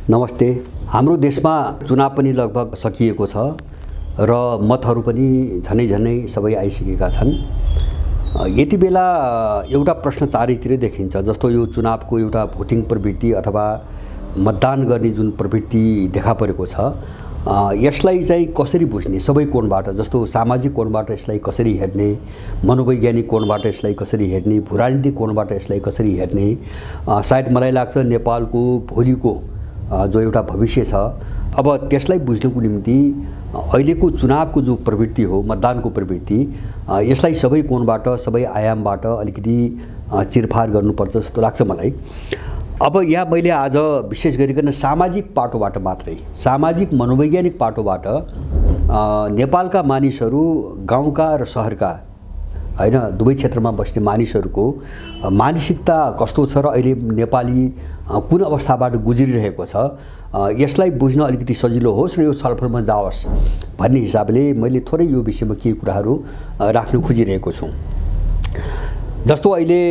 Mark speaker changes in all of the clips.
Speaker 1: नमस्ते। हाम्रो देशमा चुनाव पनि लगभग सकिएको छ र मतहरू पनि झनै सबै आइसकेका छन्। यति बेला एउटा प्रश्न चारैतिर देखिन्छ, जस्तो यो चुनावको एउटा भोटिङ प्रवृत्ति अथवा मतदान गर्ने जुन प्रवृत्ति देखा परेको छ, यसलाई चाहिँ कसरी बुझ्ने सबै कोणबाट, जस्तो सामाजिक कोणबाट यसलाई कसरी हेर्ने, मनोवैज्ञानिक कोणबाट यसलाई कसरी हेर्ने, भूराजनीतिक कोणबाट यसलाई कसरी हेर्ने, सायद मलाई लाग्छ नेपालको भोलिको जो एउटा भविष्य छ, अब त्यसलाई बुझ्नको निम्ति अहिलेको चुनावको जो प्रवृत्ति हो, मतदानको प्रवृत्ति, यसलाई सबै कोणबाट सबै आयामबाट अलिकति चिरफार गर्नुपर्छ जस्तो लाग्छ मलाई। अब यहाँ मैले आज विशेष गरिकन सामाजिक पाटोबाट मात्रै, सामाजिक मनोवैज्ञानिक पाटोबाट नेपालका मानिसहरू, गाउँका र सहरका हैन दुवै क्षेत्रमा बस्ने मानिसहरूको मानसिकता कस्तो छ र अहिले नेपाली कुन अवस्थाबाट गुज्रिरहेको छ, यसलाई बुझ्न अलिकति सजिलो होस् र यो छलफलमा जाओस् भन्ने हिसाबले मैले थोरै यो विषयमा केही कुराहरू राख्न खोजिरहेको छु। जस्तो अहिले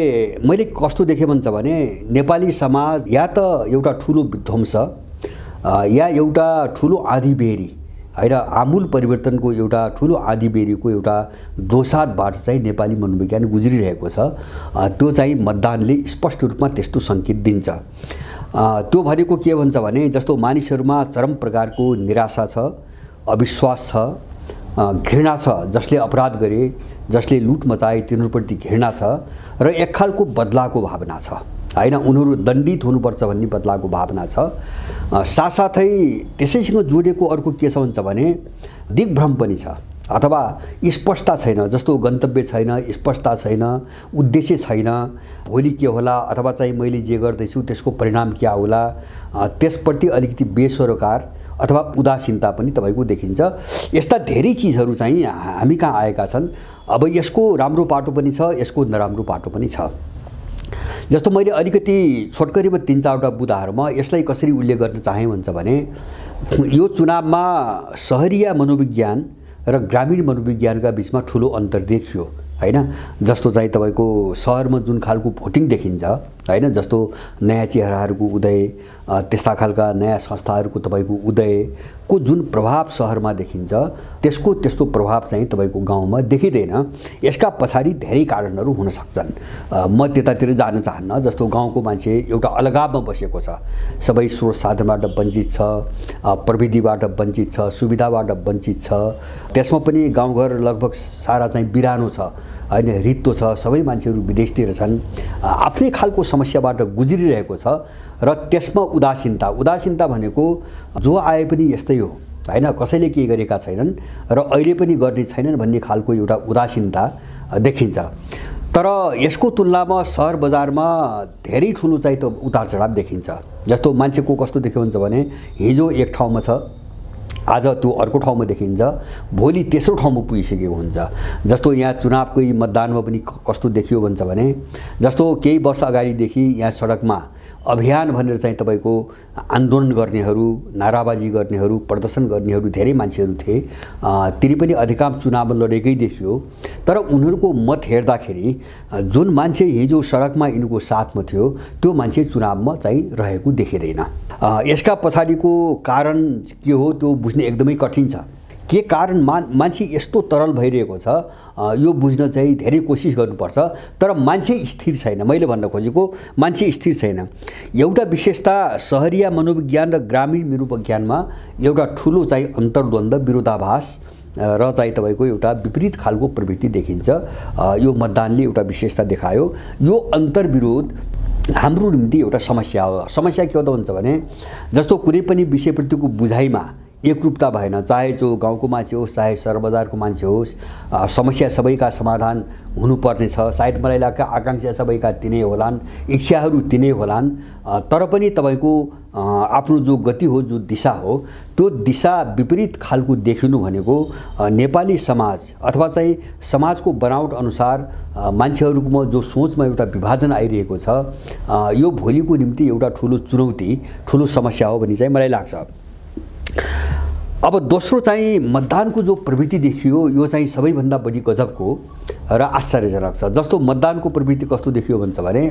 Speaker 1: मैले कस्तो देखेँ भन्छ भने नेपाली समाज या त एउटा ठुलो विध्वंस या एउटा ठुलो आँधीबेहरी हैन आमूल परिवर्तनको एउटा ठुलो आँधीबेहरीको एउटा दोसादबाट चाहिँ नेपाली मनोविज्ञान गुज्रिरहेको छ। त्यो चाहिँ मतदानले स्पष्ट रूपमा त्यस्तो सङ्केत दिन्छ। त्यो भनेको के भन्छ भने जस्तो मानिसहरूमा चरम प्रकारको निराशा छ, अविश्वास छ, घृणा छ, जसले अपराध गरे, जसले लुट मचाए तिनीहरूप्रति घृणा छ र एक खालको बदलाको भावना छ हैन, उनीहरू दण्डित हुनुपर्छ भन्ने बदलाको भावना छ। साथसाथै त्यसैसँग जोडिएको अर्को के छ भन्छ भने दिग्भ्रम पनि छ अथवा स्पष्टता छैन, जस्तो गन्तव्य छैन, स्पष्टता छैन, उद्देश्य छैन, भोलि के होला अथवा चाहिँ मैले जे गर्दैछु त्यसको परिणाम क्या होला, त्यसप्रति अलिकति बेसरोकार अथवा उदासीनता पनि तपाईको देखिन्छ। यस्ता धेरै चीजहरू चाहिँ हामी कहाँ आएका छन्। अब यसको राम्रो पाटो पनि छ, यसको नराम्रो पाटो पनि छ। जस्तो मैले अलिकति छोटकरीमा 3-4वटा बुदाहरूमा यसलाई कसरी उल्लेख गर्न चाहे भन्छ भने यो चुनावमा शहरीया मनोविज्ञान र ग्रामीण मनोविज्ञानका बीचमा ठुलो अन्तर देखियो हैन। जस्तो चाहिँ तपाईको शहरमा जुन खालको भोटिङ देखिन्छ हैन, जस्तो नयाँ चेहराहरूको उदय, त्यस्ता खालका नयाँ संस्थाहरूको तपाईको उदयको जुन प्रभाव शहरमा देखिन्छ, त्यसको त्यस्तो प्रभाव चाहिँ तपाईको गाउँमा देखिँदैन। यसका पछाडि धेरै कारणहरू हुन सक्छन्। म त्यतातिर जान चाहन्न। जस्तो गाउँको मान्छे एउटा अलगावमा बसेको छ, सबै स्रोत साधनबाट वञ्चित छ, प्रविधिबाट वञ्चित छ, सुविधाबाट वञ्चित छ, त्यसमा पनि गाउँघर लगभग सारा चाहिँ बिरानो छ हैन, रित्तो छ, सबै मान्छेहरू विदेशतिर छन्, आफ्नै खालको समस्याबाट गुज्रिरहेको छ र त्यसमा उदासीनता भनेको जो आए पनि यस्तै हो हैन, कसैले के गरेका छैनन् र अहिले पनि गर्ने छैनन् भन्ने खालको एउटा उदासीनता देखिन्छ। तर यसको तुलनामा सहर बजारमा धेरै ठुलो चाहिँ त उतार चढाव देखिन्छ। जस्तो मान्छेको कस्तो देख्यो भन्छ भने हिजो एक ठाउँमा छ, आज त्यो अर्को ठाउँमा देखिन्छ, भोलि तेस्रो ठाउँमा पुगिसकेको हुन्छ। जस्तो यहाँ चुनावकै मतदानमा पनि कस्तो देखियो भन्छ भने जस्तो केही वर्ष अगाडिदेखि यहाँ सडकमा अभियान भनेर चाहिँ तपाईको आन्दोलन गर्नेहरू, नाराबाजी गर्नेहरू, प्रदर्शन गर्नेहरू धेरै मान्छेहरू थिए। तिनी पनि अधिकांश चुनावमा लडेकै देखियो। तर उनीहरूको मत हेर्दाखेरि जुन मान्छे हिजो सडकमा यिनको साथमा थियो त्यो मान्छे चुनावमा चाहिँ रहेको देखिँदैन। यसका पछाडिको कारण के हो त्यो बुझ्न एकदमै कठिन छ। के कारण मान्छे यस्तो तरल भइरहेको छ, यो बुझ्न चाहिँ धेरै कोसिस गर्नुपर्छ। तर मान्छे स्थिर छैन। मैले भन्न खोजेको मान्छे स्थिर छैन। एउटा विशेषता शहरीया मनोविज्ञान र ग्रामीण मनोविज्ञानमा एउटा ठुलो चाहिँ अन्तर्द्वन्द्व, विरोधाभास र चाहिँ तपाईको एउटा विपरीत खालको प्रवृत्ति देखिन्छ। यो मतदानले एउटा विशेषता देखायो। यो अन्तर्विरोध हाम्रो निम्ति एउटा समस्या हो। समस्या के हो त भन्छ भने जस्तो कुनै पनि विषयप्रतिको बुझाइमा एकरूपता भएन, चाहे जो गाउँको मान्छे होस् चाहे सहर बजारको मान्छे होस्, समस्या सबैका समाधान हुनुपर्ने छ। सायद मलाई लाग्छ आकांक्षा सबैका तिनै होलान्, इच्छाहरू तिनै होलान्, तर पनि तपाईको आफ्नो जो गति हो, जो दिशा हो, त्यो दिशा विपरीत खालको देखिनु भनेको नेपाली समाज अथवा चाहिँ समाजको बनावट अनुसार मान्छेहरूकोमा जो सोचमा एउटा विभाजन आइरहेको छ, यो भोलिको निम्ति एउटा ठुलो चुनौती, ठुलो समस्या हो भन्ने चाहिँ मलाई लाग्छ। अब दोस्रो चाहिँ मतदानको जो प्रवृत्ति देखियो यो चाहिँ सबैभन्दा बढी गजबको र आश्चर्यजनक छ। जस्तो मतदानको प्रवृत्ति कस्तो देखियो भन्छ भने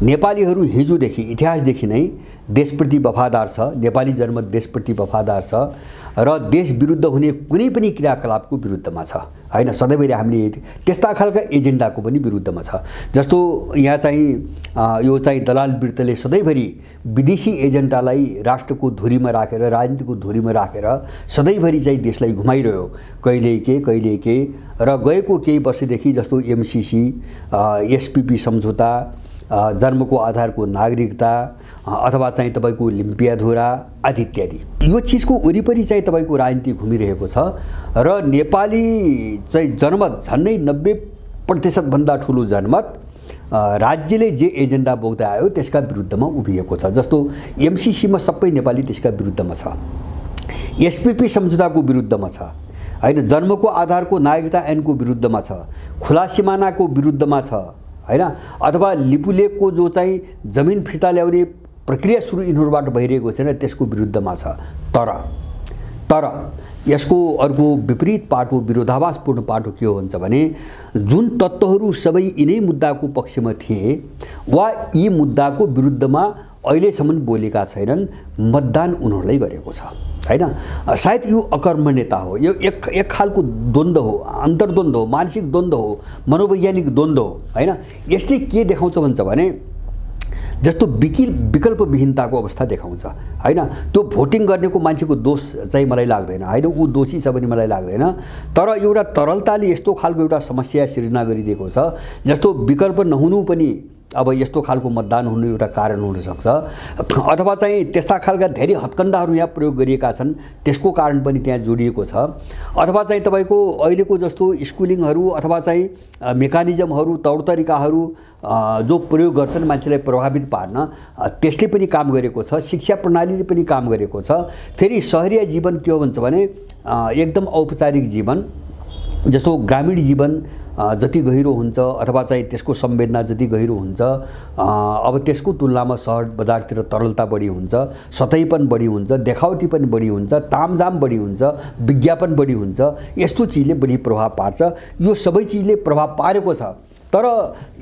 Speaker 1: नेपालीहरू हिजोदेखि इतिहासदेखि नै देशप्रति वफादार छ, नेपाली जन्म देशप्रति वफादार छ र देश विरुद्ध हुने कुनै पनि क्रियाकलापको विरुद्धमा छ हैन। सधैँभरि हामीले त्यस्ता खालका एजेन्डाको पनि विरुद्धमा छ। जस्तो यहाँ चाहिँ यो चाहिँ दलाल वृत्तले सधैँभरि विदेशी एजेन्डालाई राष्ट्रको धुरीमा राखेर, राजनीतिको धुरीमा राखेर सधैँभरि चाहिँ देशलाई घुमाइरह्यो, कहिले के र गएको केही वर्षदेखि जस्तो एमसीसी, एसपीपी सम्झौता, जन्मको आधारको नागरिकता अथवा चाहिँ तपाईको लिम्पियाधुरा आदि इत्यादि, यो चीजको वरिपरि चाहिँ तपाईको राजनीति घुमिरहेको छ र नेपाली चाहिँ जनमत झन्डै 90% भन्दा ठुलो जनमत राज्यले जे एजेन्डा बोक्दै आयो त्यसका विरुद्धमा उभिएको छ। जस्तो एमसीसीमा सबै नेपाली त्यसका विरुद्धमा छ, एसपीपी सम्झौताको विरुद्धमा छ हैन, जन्मको आधारको नागरिकता ऐनको विरुद्धमा छ, खुला सिमानाको विरुद्धमा छ हैन, अथवा लिपुलेखको जो चाहिँ जमिन फिर्ता ल्याउने प्रक्रिया सुरु यिनीहरूबाट भइरहेको छैन त्यसको विरुद्धमा छ। तर यसको अर्को विपरीत पाटो, विरोधाभासपूर्ण पाटो के हो भन्छ भने जुन तत्त्वहरू सबै यिनै मुद्दाको पक्षमा थिए वा यी मुद्दाको विरुद्धमा अहिलेसम्म बोलेका छैनन्, मतदान उनीहरूलाई गरेको छ हैन। सायद यो अकर्मण्यता हो, यो एक खालको द्वन्द्व हो, अन्तर्द्वन्द्व हो, मानसिक द्वन्द्व हो, मनोवैज्ञानिक द्वन्द्व हो हैन। यसले के देखाउँछ भन्छ भने जस्तो विकल्पविहीनताको अवस्था देखाउँछ हैन। त्यो भोटिङ गर्नेको मान्छेको दोष चाहिँ मलाई लाग्दैन हैन, ऊ दोषी छ भने मलाई लाग्दैन। तर एउटा तरलताले यस्तो खालको एउटा समस्या सिर्जना गरिदिएको छ जस्तो विकल्प नहुनु पनि अब यस्तो खालको मतदान हुनु एउटा कारण हुन सक्छ, अथवा चाहिँ त्यस्ता खालका धेरै हत्कण्डाहरू यहाँ प्रयोग गरिएका छन् त्यसको कारण पनि त्यहाँ जोडिएको छ, अथवा चाहिँ तपाईको अहिलेको जस्तो स्कुलिङहरू अथवा चाहिँ मेकानिजमहरू, तौरतरिकाहरू जो प्रयोग गर्छन् मान्छेलाई प्रभावित पार्न त्यसले पनि काम गरेको छ, शिक्षा प्रणालीले पनि काम गरेको छ। फेरि शहरीय जीवन के हो भन्छ भने एकदम औपचारिक जीवन, जस्तो ग्रामीण जीवन जति गहिरो हुन्छ अथवा चाहिँ त्यसको संवेदना जति गहिरो हुन्छ अब त्यसको तुलनामा सहर बजारतिर तरलता बढी हुन्छ, सतैपन बढी हुन्छ, देखावटी पनि बढी हुन्छ, तामझाम बढी हुन्छ, विज्ञापन बढी हुन्छ, यस्तो चिजले बढी प्रभाव पार्छ। यो सबै चिजले प्रभाव पारेको छ। तर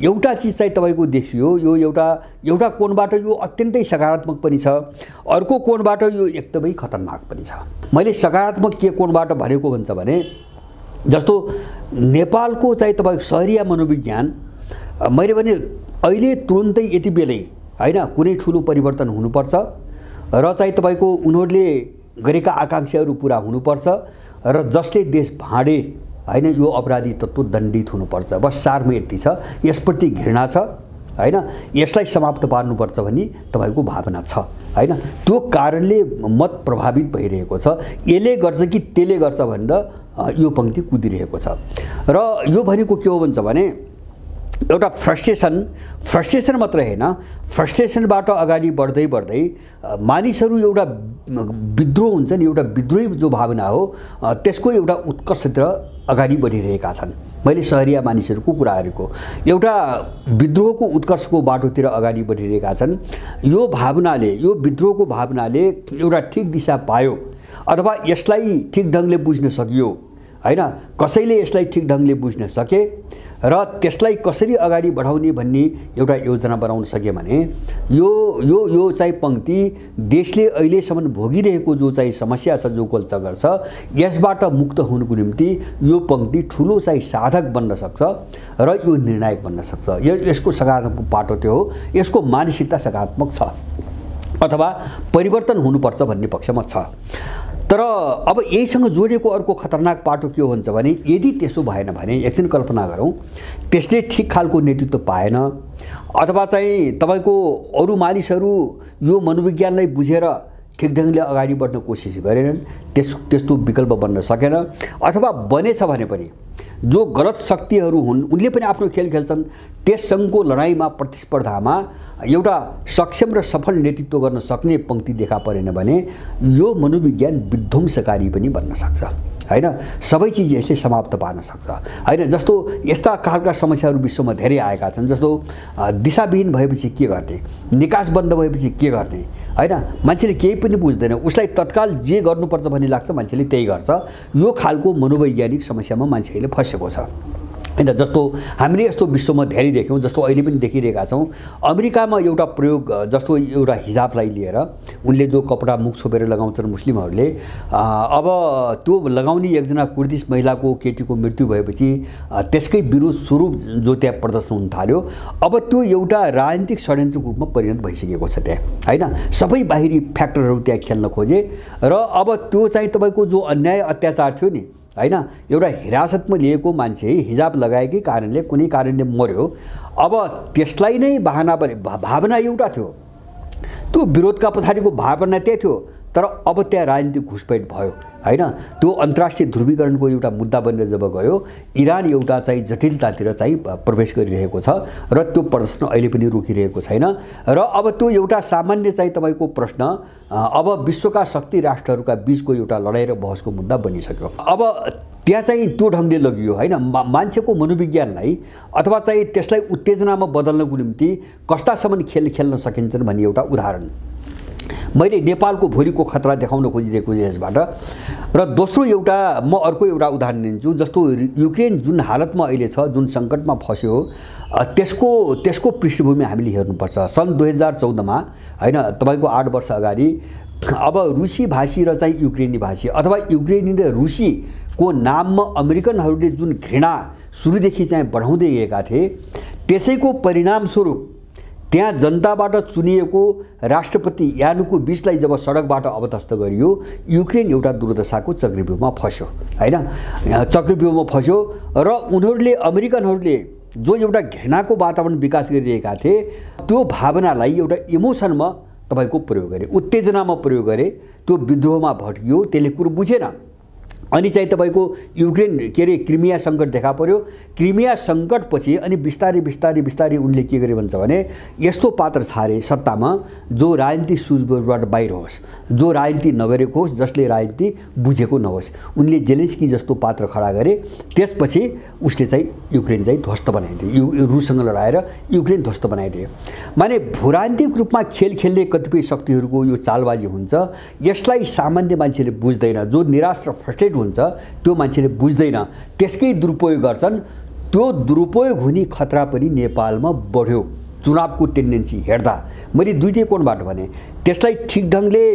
Speaker 1: एउटा चिज चाहिँ तपाईको देखियो, यो एउटा कोणबाट यो अत्यन्तै सकारात्मक पनि छ, अर्को कोणबाट यो एकदमै खतरनाक पनि छ। मैले सकारात्मक के कोणबाट भनेको भन्छ भने जस्तो नेपालको चाहिँ तपाईको शहरीय मनोविज्ञान मैले भने अहिले तुरुन्तै यति बेलै हैन कुनै ठुलो परिवर्तन हुनुपर्छ र चाहिँ तपाईको उनीहरूले गरेका आकांक्षाहरू पूरा हुनुपर्छ र जसले देश भाँडे हैन यो अपराधी तत्त्व दण्डित हुनुपर्छ। बस सारमा यति छ, यसप्रति घृणा छ हैन, यसलाई समाप्त पार्नुपर्छ भन्ने तपाईको भावना छ हैन। त्यो कारणले मत प्रभावित भइरहेको छ। यसले गर्छ कि त्यसले गर्छ भनेर यो पंक्ति कुदिरहेको छ। र यो भनेको के हो भन्छ भने एउटा फ्रस्ट्रेसन मात्र हैन, फ्रस्ट्रेसनबाट अगाडि बढ्दै मानिसहरू एउटा विद्रोह हुन्छ नि, एउटा विद्रोही जो भावना हो त्यसको एउटा उत्कर्षतिर अगाडि बढिरहेका छन्। मैले शहरीय मानिसहरूको कुराहरूको एउटा विद्रोहको उत्कर्षको बाटोतिर अगाडि बढिरहेका छन्। यो भावनाले, यो विद्रोहको भावनाले एउटा ठिक दिशा पायो अथवा यसलाई ठिक ढङ्गले बुझ्न सकियो हैन, कसैले यसलाई ठिक ढङ्गले बुझ्न सके र त्यसलाई कसरी अगाडि बढाउने भन्ने एउटा योजना बनाउन सके भने यो चाहिँ पंक्ति देशले अहिलेसम्म भोगिरहेको जो चाहिँ समस्या छ, जो गोलचक्कर छ, यसबाट मुक्त हुनुको निम्ति यो पंक्ति ठुलो चाहिँ साधक बन्न सक्छ र यो निर्णायक बन्न सक्छ। यसको सकारात्मक पाटो त्यो हो, यसको मानसिकता सकारात्मक छ अथवा परिवर्तन हुनुपर्छ भन्ने पक्षमा छ। तर अब यहीसँग जोडिएको अर्को खतरनाक पाटो के हो भन्छ भने यदि त्यसो भएन भने एकछिन कल्पना गरौँ, त्यसले ठिक खालको नेतृत्व पाएन अथवा चाहिँ तपाईको अरू मानिसहरू यो मनोविज्ञानलाई बुझेर ठिक ढङ्गले अगाडि बढ्न कोसिस गरेनन्, त्यस्तो विकल्प बन्न सकेन, अथवा बनेछ भने पनि जो गलत शक्तिहरू हुन् उनले पनि आफ्नो खेल खेल्छन्। त्यससँगको लडाइँमा, प्रतिस्पर्धामा एउटा सक्षम र सफल नेतृत्व गर्न सक्ने पंक्ति देखा परेन भने यो मनोविज्ञान विध्वंसकारी पनि बन्न सक्छ हैन। सबै चिज यसले समाप्त पार्न सक्छ हैन। जस्तो यस्ता खालका समस्याहरू विश्वमा धेरै आएका छन्। जस्तो दिशाविहीन भएपछि के गर्ने, निकास बन्द भएपछि के गर्ने हैन, मान्छेले केही पनि बुझ्दैन, उसलाई तत्काल जे गर्नुपर्छ भन्ने लाग्छ, मान्छेले त्यही गर्छ। यो खालको मनोवैज्ञानिक समस्यामा मान्छेले फसेको छ हैन। जस्तो हामीले यस्तो विश्वमा धेरै देख्यौँ, जस्तो अहिले पनि देखिरहेका छौँ। अमेरिकामा एउटा प्रयोग जस्तो एउटा हिजाबलाई लिएर उनले जो कपडा मुख छोपेर लगाउँछन् मुस्लिमहरूले, अब त्यो लगाउने एकजना कुर्दिस महिलाको केटीको मृत्यु भएपछि त्यसकै विरुद्ध स्वरूप जो त्यहाँ प्रदर्शन हुन थाल्यो, अब त्यो एउटा राजनीतिक षड्यन्त्रको रूपमा परिणत भइसकेको छ त्यहाँ, हैन। सबै बाहिरी फ्याक्टरहरू त्यहाँ खेल्न खोजे र अब त्यो चाहिँ तपाईँको जो अन्याय अत्याचार थियो नि, हैन, एउटा हिरासतमा लिएको मान्छे हिजाब लगाएकै कारणले कुनै कारणले मर्यो, अब त्यसलाई नै बहाना बने। भावना एउटा थियो, त्यो विरोधका पछाडिको भावना त्यही थियो, तर अब त्यहाँ राजनीतिक घुसपैठ भयो, हैन। त्यो अन्तर्राष्ट्रिय ध्रुवीकरणको एउटा मुद्दा बनेर जब गयो, इरान एउटा चाहिँ जटिलतातिर चाहिँ प्रवेश गरिरहेको छ र त्यो प्रदर्शन अहिले पनि रोकिरहेको छैन। र अब त्यो एउटा सामान्य चाहिँ तपाईँको प्रश्न अब विश्वका शक्ति राष्ट्रहरूका बीचको एउटा लडाइँ र बहसको मुद्दा बनिसक्यो। अब त्यहाँ चाहिँ त्यो ढङ्गले लगियो, हैन। मान्छेको मनोविज्ञानलाई अथवा चाहिँ त्यसलाई उत्तेजनामा बदल्नको निम्ति कस्तासम्म खेल खेल्न सकिन्छन् भन्ने एउटा उदाहरण मैले नेपालको भोलिको खतरा देखाउन खोजिरहेको यसबाट। र दोस्रो एउटा म अर्को एउटा उदाहरण दिन्छु। जस्तो युक्रेन जुन हालतमा अहिले छ, जुन सङ्कटमा फस्यो, त्यसको पृष्ठभूमि हामीले हेर्नुपर्छ। सन् 2014 मा, हैन, तपाईँको 8 वर्ष अगाडि अब रुसी भाषी र चाहिँ युक्रेनी भाषी अथवा युक्रेनी र रुसीको नाममा अमेरिकनहरूले जुन घृणा सुरुदेखि चाहिँ बढाउँदै गएका थिए, त्यसैको परिणामस्वरूप त्यहाँ जनताबाट चुनिएको राष्ट्रपति यानुकोभिचलाई जब सडकबाट अवतस्त गरियो, युक्रेन एउटा दुर्दशाको चक्रव्यूहमा फस्यो, हैन। चक्रव्यूहमा फस्यो र उनीहरूले अमेरिकनहरूले जो एउटा घृणाको वातावरण विकास गरिरहेका थिए, त्यो भावनालाई एउटा इमोसनमा तपाईँको प्रयोग गरे, उत्तेजनामा प्रयोग गरे, त्यो विद्रोहमा भड्कियो, त्यसले कुरो बुझेन। अनि चाहिँ तपाईँको युक्रेन के अरे क्रिमिया सङ्कट देखा पर्यो। क्रिमिया सङ्कटपछि अनि बिस्तारै उनले के गरे भन्छ भने यस्तो पात्र छारे सत्तामा जो राजनीतिक सुझबुझबाट बाहिर होस्, जो राजनीति नगरेको होस्, जसले राजनीति बुझेको नहोस्। उनले जेलेन्स्की जस्तो पात्र खडा गरे। त्यसपछि उसले चाहिँ युक्रेन चाहिँ ध्वस्त बनाइदिए, रुससँग लडाएर युक्रेन ध्वस्त बनाइदिए। माने भूराजनीतिक रूपमा खेल खेल्ने कतिपय शक्तिहरूको यो चालबाजी हुन्छ। यसलाई सामान्य मान्छेले बुझ्दैन, जो निराश र फ्रस्ट्रेट हुन्छ त्यो मान्छेले बुझ्दैन, त्यसकै दुरुपयोग गर्छन्। त्यो दुरुपयोग हुने खतरा पनि नेपालमा बढ्यो चुनावको टेन्डेन्सी हेर्दा। मैले दुईटै कोणबाट भने, त्यसलाई ठिक ढङ्गले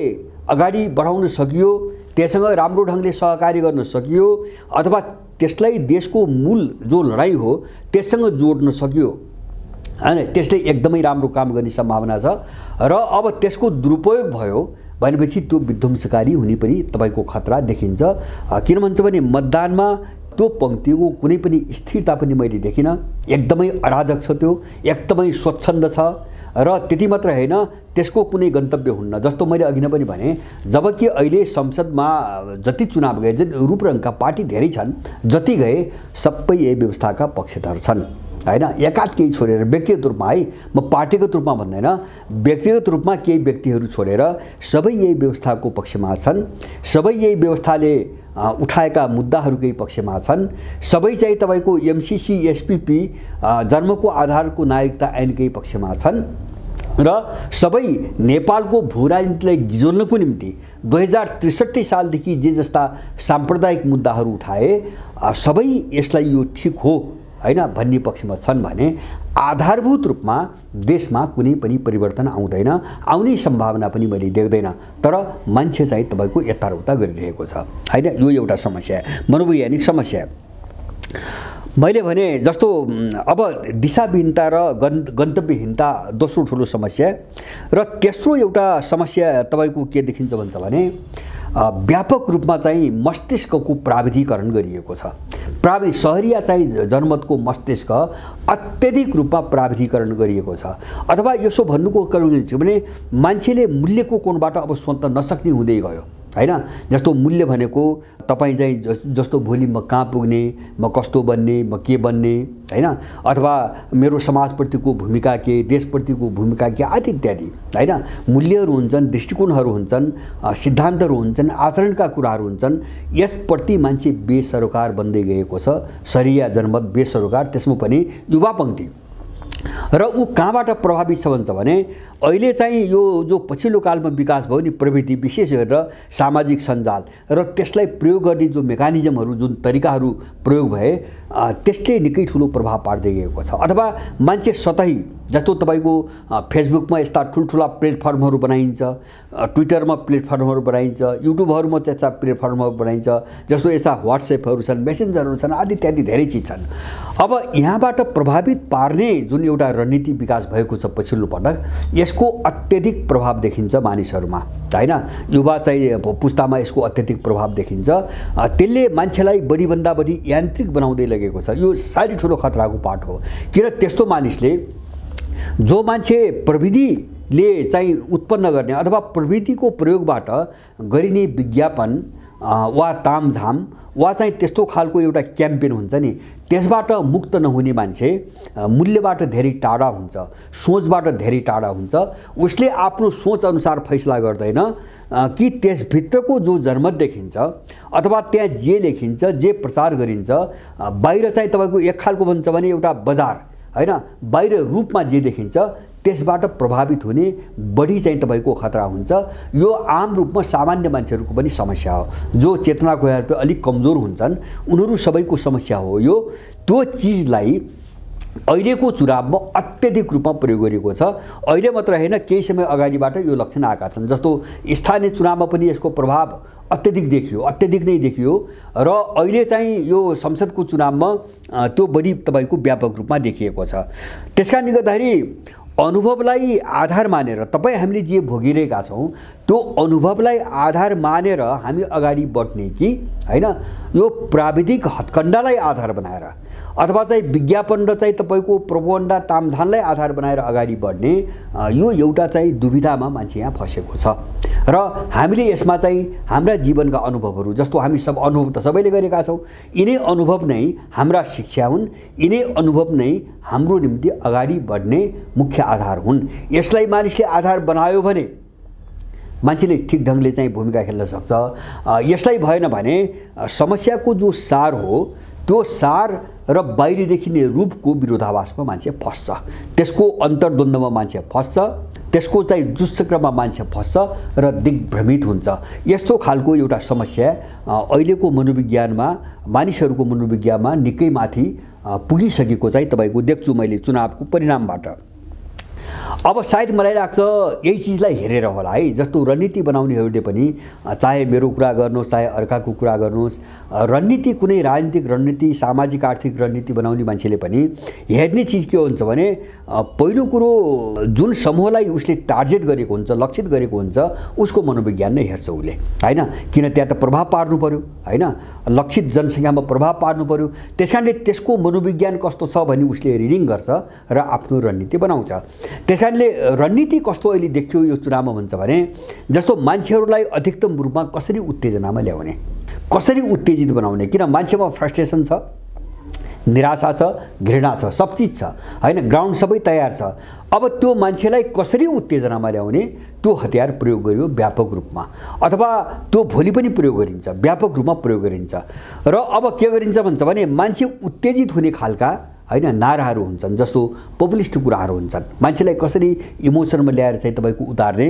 Speaker 1: अगाडि बढाउन सकियो, त्यससँग राम्रो ढङ्गले सहकार्य गर्न सकियो, अथवा त्यसलाई देशको मूल जो लडाइँ हो त्यससँग जोड्न सकियो, हैन, त्यसले एकदमै राम्रो काम गर्ने सम्भावना छ। र अब त्यसको दुरुपयोग भयो भनेपछि त्यो विध्वंसकारी हुने पनि तपाईँको खतरा देखिन्छ। किन भन्छ भने मतदानमा त्यो पङ्क्तिको कुनै पनि स्थिरता पनि मैले देखिनँ, एकदमै अराजक छ, त्यो एकदमै स्वच्छन्द छ। र त्यति मात्र होइन, त्यसको कुनै गन्तव्य हुन्न। जस्तो मैले अघि नै पनि भने, जबकि अहिले संसदमा जति चुनाव गए, रूपरङका पार्टी धेरै छन्, जति गए सबै यही व्यवस्थाका पक्षधर छन्, हैन। एकाध केही छोडेर व्यक्तिगत रूपमा, है, म पार्टीगत रूपमा भन्दैन, व्यक्तिगत रूपमा केही व्यक्तिहरू छोडेर सबै यही व्यवस्थाको पक्षमा छन्, सबै यही व्यवस्थाले उठाएका मुद्दाहरूकै पक्षमा छन्, सबै चाहिँ तपाईँको एमसीसी एसपीपी जन्मको आधारको नागरिकता ऐनकै पक्षमा छन् र सबै नेपालको भूराजनीतिलाई गिजोल्नको निम्ति 2063 सालदेखि जे जस्ता साम्प्रदायिक मुद्दाहरू उठाए, सबै यसलाई यो ठिक हो, हैन, भन्ने पक्षमा छन् भने आधारभूत रूपमा देशमा कुनै पनि परिवर्तन आउँदैन, आउने सम्भावना पनि मैले देख्दैन। तर मान्छे चाहिँ तपाईँको यताउता गरिरहेको छ, हैन। यो एउटा समस्या, मनोवैज्ञानिक समस्या। मैले भने जस्तो अब दिशाविहीनता र गन्तव्यहीनता दोस्रो ठुलो समस्या। र तेस्रो एउटा समस्या तपाईँको के देखिन्छ भन्छ भने व्यापक रूपमा चाहिँ मस्तिष्कको प्राविधिकरण गरिएको छ। सहरिया चाहिँ जनमतको मस्तिष्क अत्यधिक रूपमा प्राविधिकरण गरिएको छ। अथवा यसो भन्नुको कारण के भने मान्छेले मूल्यको कोणबाट अब सोच्न नसक्ने हुँदै गयो, हैन। जस्तो मूल्य भनेको तपाईँ चाहिँ जस्तो भोलि म कहाँ पुग्ने, म कस्तो बन्ने, म के बन्ने, हैन, अथवा मेरो समाजप्रतिको भूमिका के, देशप्रतिको भूमिका के, आदि इत्यादि, हैन। मूल्यहरू हुन्छन्, दृष्टिकोणहरू हुन्छन्, सिद्धान्तहरू हुन्छन्, आचरणका कुराहरू हुन्छन्। यसप्रति मान्छे बेसरोकार बन्दै गएको छ। सरिया जनमत बेसरोकार, त्यसमा पनि युवा पङ्क्ति। र ऊ कहाँबाट प्रभावित छ भन्छ भने अहिले चाहिँ यो जो पछिल्लो कालमा विकास भयो नि प्रविधि, विशेष गरेर सामाजिक सञ्जाल र त्यसलाई प्रयोग गर्ने जो मेकानिजमहरू, जुन तरिकाहरू प्रयोग भए त्यसले निकै ठुलो प्रभाव पार्दै गएको छ। अथवा मान्छे सतही, जस्तो तपाईँको फेसबुकमा यस्ता ठुल्ठुला प्लेटफर्महरू बनाइन्छ, ट्विटरमा प्लेटफर्महरू बनाइन्छ, युट्युबहरूमा त्यस्ता प्लेटफर्महरू बनाइन्छ, जस्तो यस्ता व्हाट्सएपहरू छन्, मेसेन्जरहरू छन्, आदि इत्यादि धेरै चिज छन्। अब यहाँबाट प्रभावित पार्ने जुन एउटा रणनीति विकास भएको छ पछिल्लो पटक, यसको अत्यधिक प्रभाव देखिन्छ मानिसहरूमा, हैन? युवा चाहिँ पुस्तामा यसको अत्यधिक प्रभाव देखिन्छ। त्यसले मान्छेलाई बढीभन्दा बढी यान्त्रिक बनाउँदै लगेको छ। यो साह्रै ठुलो खतराको पाठ हो। किन त्यस्तो मानिसले, जो मान्छे प्रविधिले चाहिँ उत्पन्न गर्ने अथवा प्रविधिको प्रयोगबाट गरिने विज्ञापन वा तामझाम वा चाहिँ त्यस्तो खालको एउटा क्याम्पेन हुन्छ नि, त्यसबाट मुक्त नहुने मान्छे मूल्यबाट धेरै टाढा हुन्छ, सोचबाट धेरै टाढा हुन्छ। उसले आफ्नो सोच अनुसार फैसला गर्दैन कि त्यसभित्रको जो जनमत देखिन्छ अथवा त्यहाँ जे लेखिन्छ, जे प्रचार गरिन्छ, बाहिर चाहिँ तपाईँको एक खालको भन्छ भने एउटा बजार, हैन, बाहिर रूपमा जे देखिन्छ त्यसबाट प्रभावित हुने बढी चाहिँ तपाईँको खतरा हुन्छ। यो आम रूपमा सामान्य मान्छेहरूको पनि समस्या हो। जो चेतनाको हेरले अलिक कमजोर हुन्छन् उनीहरू सबैको समस्या हो यो। त्यो चिजलाई अहिलेको चुनावमा अत्यधिक रूपमा प्रयोग गरिएको छ। अहिले मात्र हैन, केही समय अगाडिबाट यो लक्षण आएका छन्। जस्तो स्थानीय चुनावमा पनि यसको प्रभाव अत्यधिक देखियो, अत्यधिक नै देखियो र अहिले चाहिँ यो संसदको चुनावमा त्यो बढी तपाईँको व्यापक रूपमा देखिएको छ। त्यसकारणले गर्दाखेरि अनुभवलाई आधार मानेर हामीले जे भोगिरहेका छौँ त्यो अनुभवलाई आधार मानेर हामी अगाडि बढ्ने कि हैन, यो प्राविधिक हत्कण्डालाई आधार बनाएर अथवा चाहिँ विज्ञापन र चाहिँ तपाईँको प्रोपोगन्डा तामझामलाई आधार बनाएर अगाडि बढ्ने, यो एउटा चाहिँ दुविधामा मान्छे यहाँ फसेको छ। र हामीले यसमा चाहिँ हाम्रा जीवनका अनुभवहरू, जस्तो हामी सब अनुभव त सबैले गरेका छौँ, यिनै अनुभव नै हाम्रा शिक्षा हुन्, यिनै अनुभव नै हाम्रो निम्ति अगाडि बढ्ने मुख्य आधार हुन्। यसलाई मानिसले आधार बनायो भने मान्छेले ठिक ढङ्गले चाहिँ भूमिका खेल्न सक्छ। यसलाई भएन भने समस्याको जो सार हो त्यो सार र बाहिर देखिने रूपको विरोधाभासमा मान्छे फस्छ, त्यसको अन्तर्द्वन्द्वमा मान्छे फस्छ, त्यसको चाहिँ दुष्चक्रमा मान्छे फस्छ र दिग्भ्रमित हुन्छ। यस्तो खालको एउटा समस्या अहिलेको मनोविज्ञानमा, मानिसहरूको मनोविज्ञानमा निकै माथि पुगिसकेको चाहिँ तपाईँको देख्छु मैले चुनावको परिणामबाट। अब सायद मलाई लाग्छ यही चिजलाई हेरेर होला है, जस्तो रणनीति बनाउनेहरूले पनि, चाहे मेरो कुरा गर्नुहोस् चाहे अर्काको कुरा गर्नुहोस्, रणनीति कुनै राजनीतिक रणनीति, सामाजिक आर्थिक रणनीति बनाउने मान्छेले पनि हेर्ने चिज के हुन्छ भने पहिलो कुरो जुन समूहलाई उसले टार्गेट गरेको हुन्छ, लक्षित गरेको हुन्छ, उसको मनोविज्ञान नै हेर्छ उसले, हैन? किन त्यहाँ त प्रभाव पार्नु पर्यो, हैन? लक्षित जनसङ्ख्यामा प्रभाव पार्नु पर्यो। त्यसकारणले त्यसको मनोविज्ञान कस्तो छ भने उसले रिडिङ गर्छ र आफ्नो रणनीति बनाउँछ। त्यसकारणले रणनीति कस्तो अहिले देखियो यो चुनावमा भन्छ भने, जस्तो मान्छेहरूलाई अधिकतम रूपमा कसरी उत्तेजनामा ल्याउने, कसरी उत्तेजित बनाउने। किन मान्छेमा फ्रस्ट्रेसन छ, निराशा छ, घृणा छ, सब चिज छ, हैन? ग्राउन्ड सबै तयार छ। अब त्यो मान्छेलाई कसरी उत्तेजनामा ल्याउने, त्यो हतियार प्रयोग गरियो व्यापक रूपमा, अथवा त्यो भोलि पनि प्रयोग गरिन्छ, व्यापक रूपमा प्रयोग गरिन्छ। र अब के गरिन्छ भन्छ भने मान्छे उत्तेजित हुने खालका हैन नाराहरू हुन्छन्, जस्तो पपुलिस्ट कुराहरू हुन्छन्, मान्छेलाई कसरी इमोसनमा ल्याएर चाहिँ तपाईँको उतार्ने,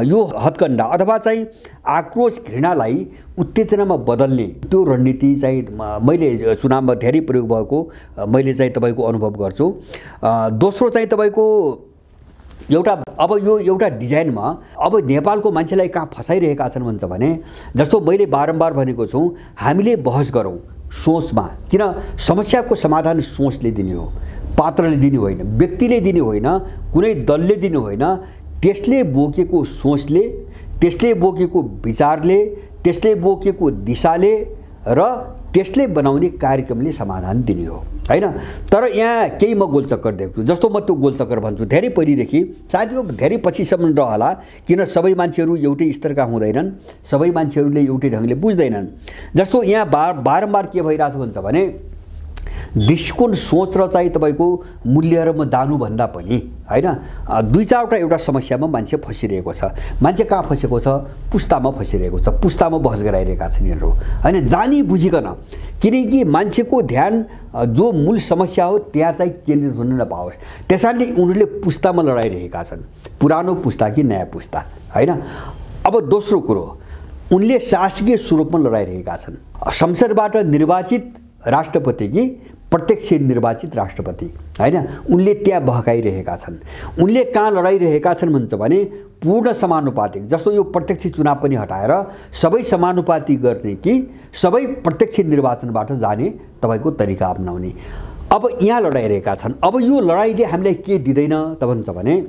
Speaker 1: यो हत्कण्डा अथवा चाहिँ आक्रोश घृणालाई उत्तेजनामा बदल्ने त्यो रणनीति चाहिँ मैले चुनावमा धेरै प्रयोग भएको मैले चाहिँ तपाईँको अनुभव गर्छु। दोस्रो चाहिँ तपाईँको एउटा, अब यो एउटा डिजाइनमा अब नेपालको मान्छेलाई कहाँ फसाइरहेका छन् भन्छ भने, जस्तो मैले बारम्बार भनेको छु, हामीले बहस गरौँ सोचमा। किन समस्याको समाधान सोचले दिने हो, पात्रले दिने होइन, व्यक्तिले दिने होइन, कुनै दलले दिने होइन, त्यसले बोकेको सोचले, त्यसले बोकेको विचारले, त्यसले बोकेको दिशाले र त्यसले बनाउने कार्यक्रमले समाधान दिने हो, हैन? तर यहाँ केही म गोलचक्कर देख्छु। जस्तो म त्यो गोलचक्कर भन्छु धेरै पहिलेदेखि, सायद यो धेरै पछिसम्म रहला, किन सबै मान्छेहरू एउटै स्तरका हुँदैनन्, सबै मान्छेहरूले एउटै ढङ्गले बुझ्दैनन्। जस्तो यहाँ बारम्बार के भइरहेछ भन्छ भने दृष्टिकोण सोच र चाहिँ तपाईँको मूल्यहरूमा जानुभन्दा पनि होइन दुई चारवटा एउटा समस्यामा मान्छे फसिरहेको छ। मान्छे कहाँ फसेको छ? पुस्तामा फसिरहेको छ। पुस्तामा बहस गराइरहेका छन् यिनीहरू होइन, जानी बुझिकन। किनकि मान्छेको ध्यान जो मूल समस्या हो त्यहाँ चाहिँ केन्द्रित हुन नपाओस्, त्यसैले उनीहरूले पुस्तामा लडाइरहेका छन्, पुरानो पुस्ता कि नयाँ पुस्ता होइन। अब दोस्रो कुरो, उनले शासकीय स्वरूपमा लडाइरहेका छन्। संसदबाट निर्वाचित राष्ट्रपति कि प्रत्यक्ष निर्वाचित राष्ट्रपति होइन, उनले त्यहाँ बहकाइरहेका छन्। उनले कहाँ लडाइरहेका छन् भन्छ भने पूर्ण समानुपातिक, जस्तो यो प्रत्यक्ष चुनाव पनि हटाएर सबै समानुपातिक गर्ने कि सबै प्रत्यक्ष निर्वाचनबाट जाने तपाईँको तरिका अपनाउने, अब यहाँ लडाइरहेका छन्। अब यो लडाइँले हामीलाई के दिँदैन त भन्छ भने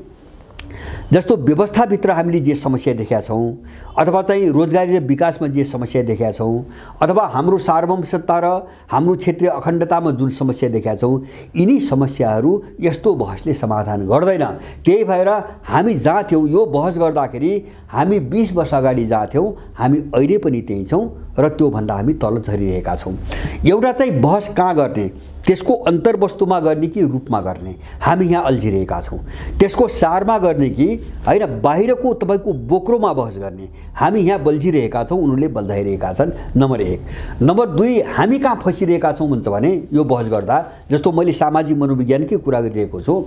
Speaker 1: जस्तो व्यवस्थाभित्र हामीले जे समस्या देखेका छौँ अथवा चाहिँ रोजगारी र विकासमा जे समस्या देखेका छौँ अथवा हाम्रो सार्वभौमिकता र हाम्रो क्षेत्रीय अखण्डतामा जुन समस्या देखेका छौँ, यिनी समस्याहरू यस्तो बहसले समाधान गर्दैन। त्यही भएर हामी जहाँ थियौँ यो बहस गर्दाखेरि हामी 20 वर्ष अगाडि जहाँ थियौँ हामी अहिले पनि त्यही छौँ र त्योभन्दा हामी तल झरिरहेका छौँ। एउटा चाहिँ बहस कहाँ गर्ने, त्यसको अन्तर्वस्तुमा गर्ने कि रूपमा गर्ने, हामी यहाँ अल्झिरहेका छौँ। त्यसको सारमा गर्ने कि होइन बाहिरको तपाईँको बोक्रोमा बहस गर्ने, हामी यहाँ बल्झिरहेका छौँ, उनीहरूले बल्झाइरहेका छन्। नम्बर 1। नम्बर 2, हामी कहाँ फसिरहेका छौँ भन्छ भने यो बहस गर्दा जस्तो मैले सामाजिक मनोविज्ञानकै कुरा गरिरहेको छु,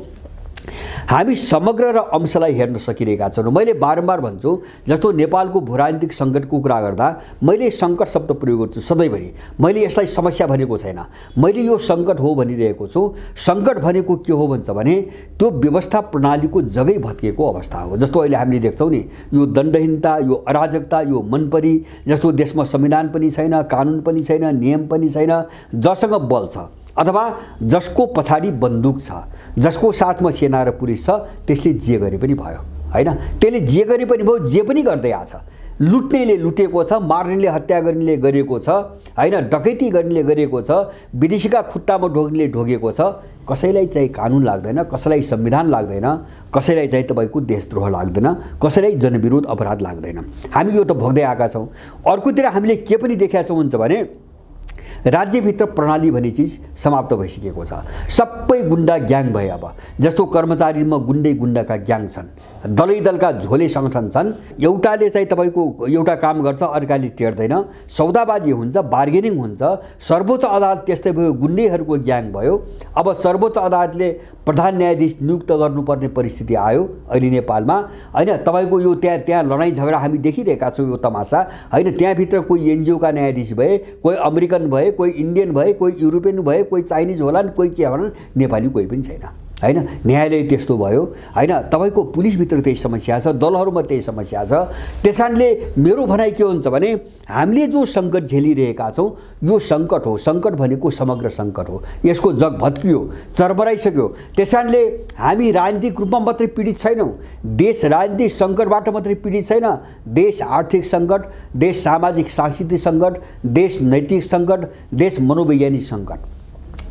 Speaker 1: हामी समग्र र अंशलाई हेर्न सकिरहेका छौँ। मैले बारम्बार भन्छु, जस्तो नेपालको भूराजनीतिक सङ्कटको कुरा गर्दा मैले सङ्कट शब्द प्रयोग गर्छु सधैँभरि। मैले यसलाई समस्या भनेको छैन, मैले यो सङ्कट हो भनिरहेको छु। सङ्कट भनेको के हो भन्छ भने त्यो व्यवस्था प्रणालीको जगै भत्किएको अवस्था हो। जस्तो अहिले हामीले देख्छौँ नि, यो दण्डहीनता, यो अराजकता, यो मनपरी, जस्तो देशमा संविधान पनि छैन, कानुन पनि छैन, नियम पनि छैन, जसँग बल छ अथवा जसको पछाडि बन्दुक छ, जसको साथमा सेना र पुलिस छ, त्यसले जे गरे पनि भयो होइन। त्यसले जे गरे पनि भयो, जे पनि गर्दै आछ। लुट्नेले लुटेको छ, मार्नेले हत्या गर्नेले गरेको छ होइन, डकैती गर्नेले गरेको छ, विदेशीका खुट्टामा ढोग्नेले ढोगेको छ। कसैलाई चाहिँ कानुन लाग्दैन, कसैलाई संविधान लाग्दैन, कसैलाई चाहिँ तपाईँको देशद्रोह लाग्दैन, कसैलाई जनविरोध अपराध लाग्दैन। हामी यो त भोग्दै आएका छौँ। अर्कोतिर हामीले के पनि देखेका छौँ भन्छ भने राज्यभित्र प्रणाली भन्ने चिज समाप्त भइसकेको छ। सबै गुन्डा ग्याङ भए। अब जस्तो कर्मचारीमा गुन्डाका ग्याङ छन्, दलै दलका झोले सङ्गठन छन्। एउटाले चाहिँ तपाईँको एउटा काम गर्छ, अर्काले टेर्दैन, सौदाबाजी हुन्छ, बार्गेनिङ हुन्छ। सर्वोच्च अदालत त्यस्तै भयो, गुन्डेहरूको ग्याङ भयो। अब सर्वोच्च अदालतले प्रधान न्यायाधीश नियुक्त गर्नुपर्ने परिस्थिति आयो अहिले नेपालमा होइन। तपाईँको यो त्यहाँ लडाइँ झगडा हामी देखिरहेका छौँ, यो तमासा होइन। त्यहाँभित्र कोही एनजिओका न्यायाधीश भए, कोही अमेरिकन भए, कोही इन्डियन भए, कोही युरोपियन भए, कोही चाइनिज होलान्, कोही के होलान्, नेपाली कोही पनि छैन होइन। न्यायालय त्यस्तो भयो होइन। तपाईँको पुलिसभित्र त्यही समस्या छ, दलहरूमा त्यही समस्या छ। त्यस कारणले मेरो भनाइ के हुन्छ भने हामीले जो सङ्कट झेलिरहेका छौँ यो सङ्कट हो। सङ्कट भनेको समग्र सङ्कट हो। यसको जग भत्कियो, चरमराइसक्यो। त्यस कारणले हामी राजनीतिक रूपमा मात्रै पीडित छैनौँ, देश राजनीतिक सङ्कटबाट मात्रै पीडित छैन। देश आर्थिक सङ्कट, देश सामाजिक सांस्कृतिक सङ्कट, देश नैतिक सङ्कट, देश मनोवैज्ञानिक सङ्कट,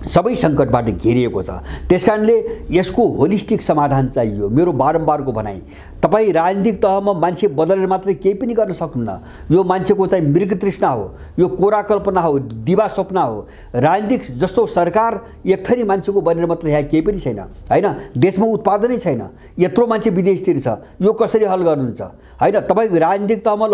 Speaker 1: सबै सङ्कटबाट घेरिएको छ। त्यसकारणले यसको होलिस्टिक समाधान चाहियो। मेरो बारम्बारको भनाइ, तपाईँ राजनीतिक तहमा मान्छे बदलेर मात्रै केही पनि गर्न सक्नुहुन्न। यो मान्छेको चाहिँ मृगतृष्णा हो, यो कोरा कल्पना हो, दिवा सपना हो। राजनीतिक जस्तो सरकार एक थरी मान्छेको बनेर मात्रै यहाँ केही पनि छैन होइन। देशमा उत्पादनै छैन, यत्रो मान्छे विदेशतिर छ, यो कसरी हल गर्नुहुन्छ होइन। तपाईँ राजनीतिक तहमा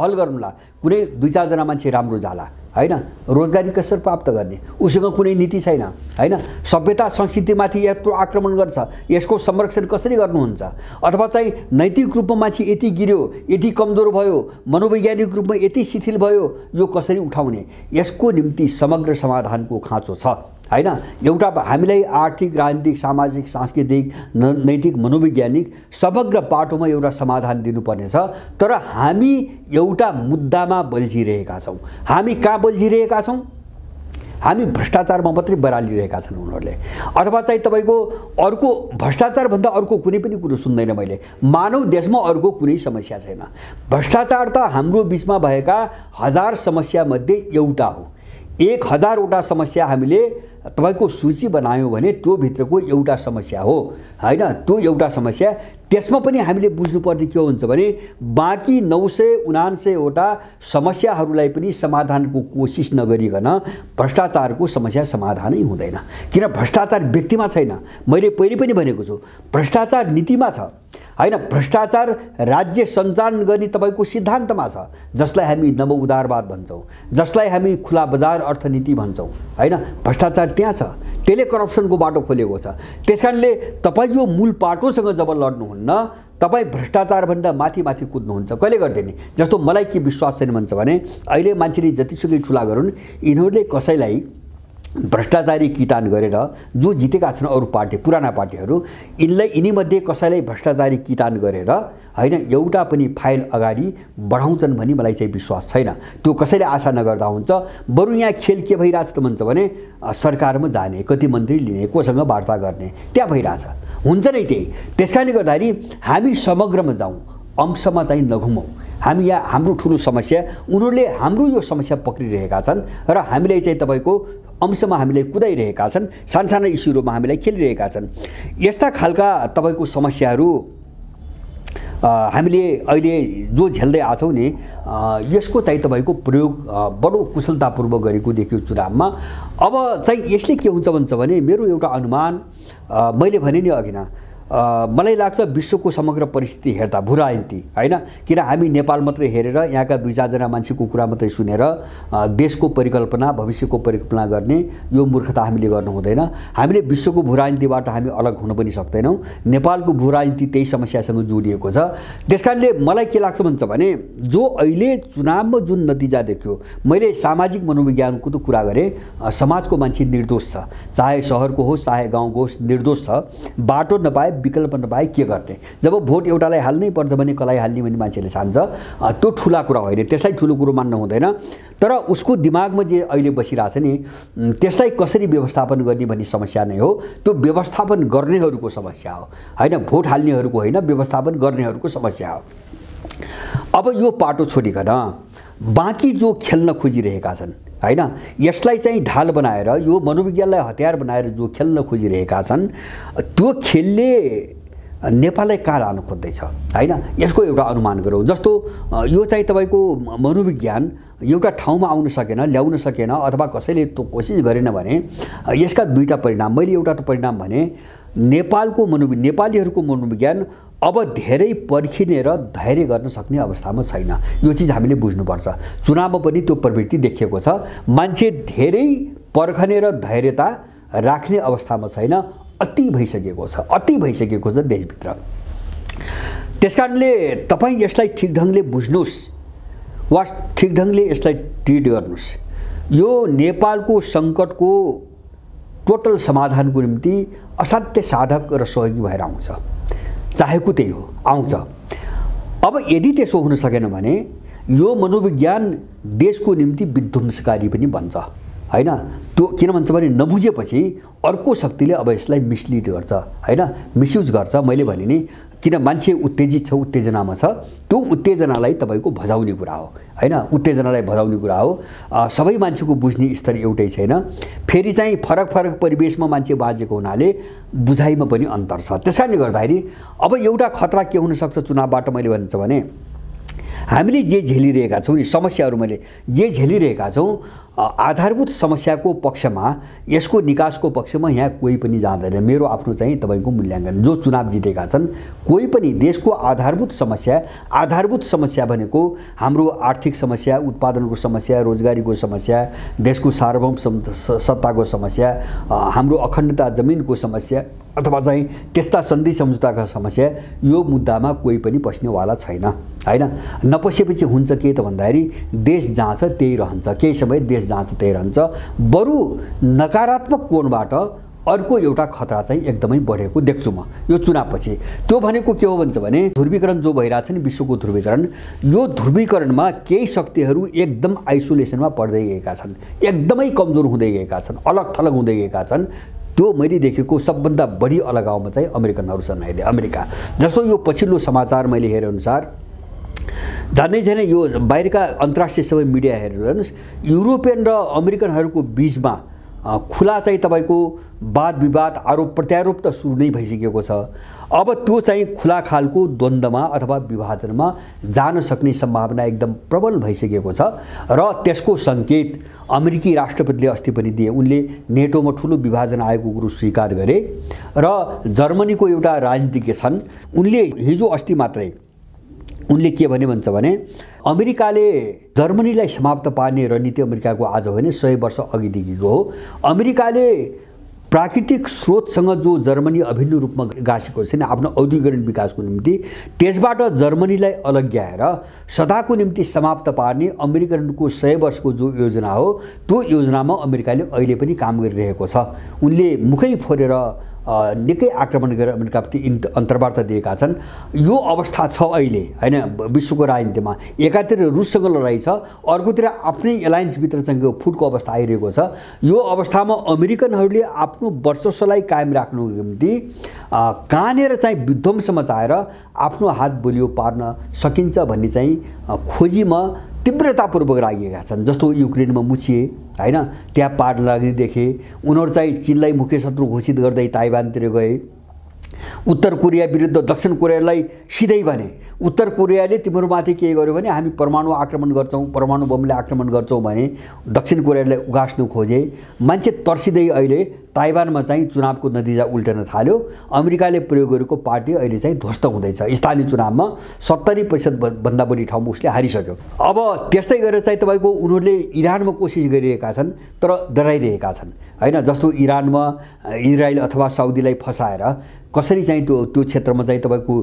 Speaker 1: हल गर्नुला कुनै 2-4 जना मान्छे राम्रो जाला होइन। रोजगारी कसरी प्राप्त गर्ने, उसँग कुनै नीति छैन होइन। सभ्यता संस्कृतिमाथि यत्रो आक्रमण गर्छ, यसको संरक्षण कसरी गर्नुहुन्छ। अथवा चाहिँ नैतिक रूपमा मान्छे यति गिर्यो, यति कमजोर भयो, मनोवैज्ञानिक रूपमा यति शिथिल भयो, यो कसरी उठाउने। यसको निम्ति समग्र समाधानको खाँचो छ होइन। एउटा हामीलाई आर्थिक, राजनीतिक, सामाजिक, सांस्कृतिक, नैतिक, मनोवैज्ञानिक समग्र पाटोमा एउटा समाधान दिनुपर्नेछ। तर हामी एउटा मुद्दामा बल्झिरहेका छौँ। हामी कहाँ बल्झिरहेका छौँ? हामी भ्रष्टाचारमा मात्रै बरालिरहेका छन् उनीहरूले। अथवा चाहिँ तपाईँको अर्को भ्रष्टाचारभन्दा अर्को कुनै पनि कुरो सुन्दैन मैले। मानव देशमा अर्को कुनै समस्या छैन। भ्रष्टाचार त हाम्रो बिचमा भएका 1000 समस्यामध्ये एउटा हो। 1000वटा समस्या हामीले तपाईको सूची बनायो भने त्यो भित्रको एउटा समस्या हो हैन। त्यो एउटा समस्या त्यसमा पनि हामीले बुझ्नुपर्ने के हुन्छ भने बाँकी 979 वटा समस्याहरूलाई पनि समाधानको कोसिस नगरिकन भ्रष्टाचारको समस्या समाधानै हुँदैन। किन भ्रष्टाचार व्यक्तिमा छैन, मैले पहिले पनि भनेको छु, भ्रष्टाचार नीतिमा छ हैन। भ्रष्टाचार राज्य सञ्चालन गर्ने तपाईको सिद्धान्तमा छ, जसलाई हामी नव उदारवाद भन्छौँ, जसलाई हामी खुला बजार अर्थनीति भन्छौँ हैन। भ्रष्टाचार त्यहाँ छ, त्यसले करप्सनको बाटो खोलेको छ। त्यसकारणले तपाईँ यो मूल पाटोसँग जब लड्नुहुन्न, तपाईँ भ्रष्टाचारभन्दा माथि माथि कुद्नुहुन्छ। कहिले गर्दैन? जस्तो मलाई के विश्वास छैन भन्छ भने अहिले मान्छेले जतिसुकै ठुला गरून्, यिनीहरूले कसैलाई भ्रष्टाचारी किटान गरेर जो जितेका छन् अरू पार्टी, पुराना पार्टीहरू, यिनीमध्ये कसैलाई भ्रष्टाचारी किटान गरेर हैन एउटा पनि फाइल अगाडि बढाउँछन् भन्ने मलाई चाहिँ विश्वास छैन। त्यो कसैले आशा नगर्दा हुन्छ। बरु यहाँ खेल के भइरहेछ त भन्छ भने सरकारमा जाने, कति मन्त्री लिने, कोसँग वार्ता गर्ने, त्यहाँ भइरहेछ। हुन्छ नै त्यही। त्यसकारणले गर्दाखेरि हामी समग्रमा जाउँ, अंशमा चाहिँ नघुमौँ। हामी यहाँ हाम्रो ठुलो समस्या, उनीहरूले हाम्रो यो समस्या पक्रिरहेका छन् र हामीले चाहिँ तपाईँको अंशमा हामीले कुदाइरहेका छन्, सानसाना इस्युहरूमा हामीलाई खेलिरहेका छन्। यस्ता खालका तपाईँको समस्याहरू हामीले अहिले जो झेल्दै आछौँ नि, यसको चाहिँ तपाईँको प्रयोग बडो कुशलतापूर्वक गरेको देखियो चुनावमा। अब चाहिँ यसले के हुन्छ भन्छ भने मेरो एउटा अनुमान, मैले भने नि अघि न, मलाई लाग्छ विश्वको समग्र परिस्थिति हेर्दा भूराजनीति हैन, किन हामी नेपाल मात्रै हेरेर यहाँका 2-4 मान्छेको कुरा मात्रै सुनेर देशको परिकल्पना, भविष्यको परिकल्पना गर्ने यो मूर्खता हामीले गर्नु हुँदैन। हामीले विश्वको भूराजनीतिबाट हामी अलग हुन पनि सक्दैनौँ। नेपालको भूराजनीति त्यही समस्यासँग जोडिएको छ। त्यसकारणले मलाई के लाग्छ भन्छ भने जो अहिले चुनावमा जुन नतिजा देखियो, मैले सामाजिक मनोविज्ञानको त कुरा गरेँ, समाजको मान्छे निर्दोष छ, चाहे सहरको होस् चाहे गाउँको होस्, निर्दोष छ। बाटो नपाए, विकल्प नपाए के गर्ने? जब भोट एउटालाई हाल्नै पर्छ भने कसलाई हाल्ने भन्ने मान्छेले छान्छ। त्यो ठुला कुरा होइन, त्यसलाई ठुलो कुरो मान्न हुँदैन। तर उसको दिमागमा जे अहिले बसिरहेछ नि, त्यसलाई कसरी व्यवस्थापन गर्ने भन्ने समस्या नै हो। त्यो व्यवस्थापन गर्नेहरूको समस्या हो हैन, भोट हाल्नेहरूको होइन, व्यवस्थापन गर्नेहरूको समस्या हो। अब यो पाटो छोडिकन बाँकी जो खेल्न खोजिरहेका छन् हैन, यसलाई चाहिँ ढाल बनाएर, यो मनोविज्ञानलाई हतियार बनाएर जो खेल्न खोजिरहेका छन्, त्यो खेलले नेपाललाई कहाँ लान खोज्दैछ हैन, यसको एउटा अनुमान गरौँ। जस्तो यो चाहिँ तपाईँको मनोविज्ञान एउटा ठाउँमा आउन सकेन, ल्याउन सकेन, अथवा कसैले त्यो कोसिस गरेन भने यसका दुईटा परिणाम। मैले एउटा त परिणाम भने नेपालको नेपालीहरूको मनोविज्ञान अब धेरै पर्खिने र धैर्य गर्न सक्ने अवस्थामा छैन। यो चिज हामीले बुझ्नुपर्छ। चुनावमा पनि त्यो प्रवृत्ति देखिएको छ। मान्छे धेरै पर्खने र धैर्यता राख्ने अवस्थामा छैन, अति भइसकेको छ, अति भइसकेको छ देशभित्र। त्यसकारणले तपाईँ यसलाई ठिक ढङ्गले बुझ्नुहोस् वा ठिक ढङ्गले यसलाई ट्रिट गर्नुहोस्। यो नेपालको सङ्कटको टोटल समाधानको निम्ति असाध्य साधक र सहयोगी भएर आउँछ, चाहेको त्यही हो, आउँछ। अब यदि त्यसो हुन सकेन भने यो मनोविज्ञान देशको निम्ति विध्वंसकारी पनि बन्छ हैन। त्यो किन भन्छ भने नबुझेपछि अर्को शक्तिले अब यसलाई मिसलिड गर्छ हैन, मिसयुज गर्छ। मैले भने नि, किन मान्छे उत्तेजित छ, उत्तेजनामा छ, त्यो उत्तेजनालाई तपाईँको भजाउने कुरा हो हैन, उत्तेजनालाई भजाउने कुरा हो। सबै मान्छेको बुझ्ने स्तर एउटै छैन। फेरि चाहिँ फरक फरक परिवेशमा मान्छे बाँचेको हुनाले बुझाइमा पनि अन्तर छ। त्यसकारणले गर्दाखेरि अब एउटा खतरा के हुनसक्छ चुनावबाट मैले भन्छ भने हामीले जे झेलिरहेका छौँ नि समस्याहरू, मैले जे झेलिरहेका छौँ, आधारभूत समस्याको पक्षमा, यसको निकासको पक्षमा यहाँ कोही पनि जाँदैन। मेरो आफ्नो चाहिँ तपाईँको मूल्याङ्कन, जो चुनाव जितेका छन् कोही पनि देशको आधारभूत समस्या भनेको हाम्रो आर्थिक समस्या, उत्पादनको समस्या, रोजगारीको समस्या, देशको सार्वभौम सत्ताको समस्या, हाम्रो अखण्डता जमिनको समस्या, अथवा चाहिँ त्यस्ता सन्धि सम्झौताका समस्या, यो मुद्दामा कोही पनि पस्नेवाला छैन हैन। नपसेपछि हुन्छ के त भन्दाखेरि देश जहाँ छ त्यही रहन्छ, केही समय देश जहाँ छ त्यही रहन्छ। बरु नकारात्मक कोणबाट अर्को एउटा खतरा चाहिँ एकदमै बढेको देख्छु म यो चुनावपछि। त्यो भनेको के हो भन्छ भने ध्रुवीकरण जो भइरहेछ नि, विश्वको ध्रुवीकरण, यो ध्रुवीकरणमा केही शक्तिहरू एकदम आइसोलेसनमा पर्दै गएका छन्, एकदमै कमजोर हुँदै गएका छन्, अलग थलग हुँदै गएका छन्। त्यो मैले देखेको सबभन्दा बढी अलगावमा चाहिँ अमेरिकनहरूसँग अहिले अमेरिका। जस्तो यो पछिल्लो समाचार मैले हेरे अनुसार जान्दै यो बाहिरका अन्तर्राष्ट्रिय सबै मिडिया हेरेर हेर्नुहोस्, युरोपियन र अमेरिकनहरूको बीचमा खुला चाहिँ तपाईँको वाद विवाद आरोप प्रत्यारोप त सुरु नै भइसकेको छ। अब त्यो चाहिँ खुला खालको द्वन्द्वमा अथवा विभाजनमा जान सक्ने सम्भावना एकदम प्रबल भइसकेको छ र त्यसको सङ्केत अमेरिकी राष्ट्रपतिले अस्ति पनि दिए। उनले नेटोमा ठुलो विभाजन आएको कुरो स्वीकार गरे र जर्मनीको एउटा राजनीतिज्ञ छन्, उनले हिजो अस्ति मात्रै उनले के भन्छ भने अमेरिकाले जर्मनीलाई समाप्त पार्ने रणनीति अमेरिकाको आज होइन 100 वर्ष अघिदेखिको हो। अमेरिकाले प्राकृतिक स्रोतसँग जो जर्मनी अभिन्न रूपमा गाँसेको छैन आफ्नो औद्योगिकरण विकासको निम्ति, त्यसबाट जर्मनीलाई अलग्याएर सदाको निम्ति समाप्त पार्ने अमेरिकनको 100 वर्षको जो योजना हो त्यो योजनामा अमेरिकाले अहिले पनि काम गरिरहेको छ। उनले मुखै फोरेर निकै आक्रमण गरेर अमेरिकाप्रति अन्तर्वार्ता दिएका छन्। यो अवस्था छ अहिले हैन विश्वको राजनीतिमा। एकातिर रुससँग लडाइँ छ, अर्कोतिर आफ्नै एलायन्सभित्र चाहिँ फुटको अवस्था आइरहेको छ। यो अवस्थामा अमेरिकनहरूले आफ्नो वर्चस्वलाई कायम राख्नुको निम्ति कहाँनिर चाहिँ विध्वंस मचाएर आफ्नो हात बलियो पार्न सकिन्छ भन्ने चाहिँ खोजीमा तीव्रतापूर्वक लागेका छन्। जस्तो युक्रेनमा मुछिए हैन, त्यहाँ पार लाग्ने देखे। उनीहरू चाहिँ चीनलाई मुख्य शत्रु घोषित गर्दै ताइवानतिर गए। उत्तर कोरिया विरुद्ध दक्षिण कोरियालाई सिधै भने उत्तर कोरियाले तिमीहरूमाथि के गर्यो भने हामी परमाणु आक्रमण गर्छौँ, परमाणु बमले आक्रमण गर्छौँ भने दक्षिण कोरियालाई उगास्नु खोजे। मान्छे तर्सिँदै अहिले ताइवानमा चाहिँ चुनावको नतिजा उल्टन थाल्यो। अमेरिकाले प्रयोग गरेको पार्टी अहिले चाहिँ ध्वस्त हुँदैछ। स्थानीय चुनावमा 70% भन्दा बढी ठाउँमा उसले हारिसक्यो। अब त्यस्तै गरेर चाहिँ तपाईँको उनीहरूले इरानमा कोसिस गरिरहेका छन् तर डराइरहेका छन् हैन। जस्तो इरानमा इजरायल अथवा साउदीलाई फसाएर कसरी चाहिँ त्यो क्षेत्रमा चाहिँ तपाईँको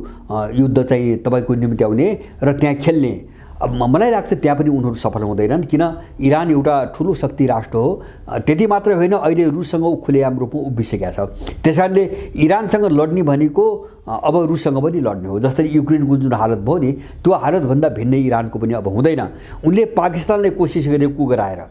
Speaker 1: युद्ध चाहिँ तपाईँको निम्त्याउने र त्यहाँ खेल्ने। अब मलाई लाग्छ त्यहाँ पनि उनीहरू सफल हुँदैनन्, किन इरान एउटा ठुलो शक्ति राष्ट्र हो। त्यति मात्रै होइन, अहिले रुससँग खुलेआम रूपमा उभिसकेका छ। त्यसकारणले इरानसँग लड्ने भनेको अब रुससँग पनि लड्ने हो। जस्तै युक्रेनको जुन हालत भयो नि, त्यो हालतभन्दा भिन्नै इरानको पनि अब हुँदैन। उनले पाकिस्तानलाई कोसिस गरेको गराएर,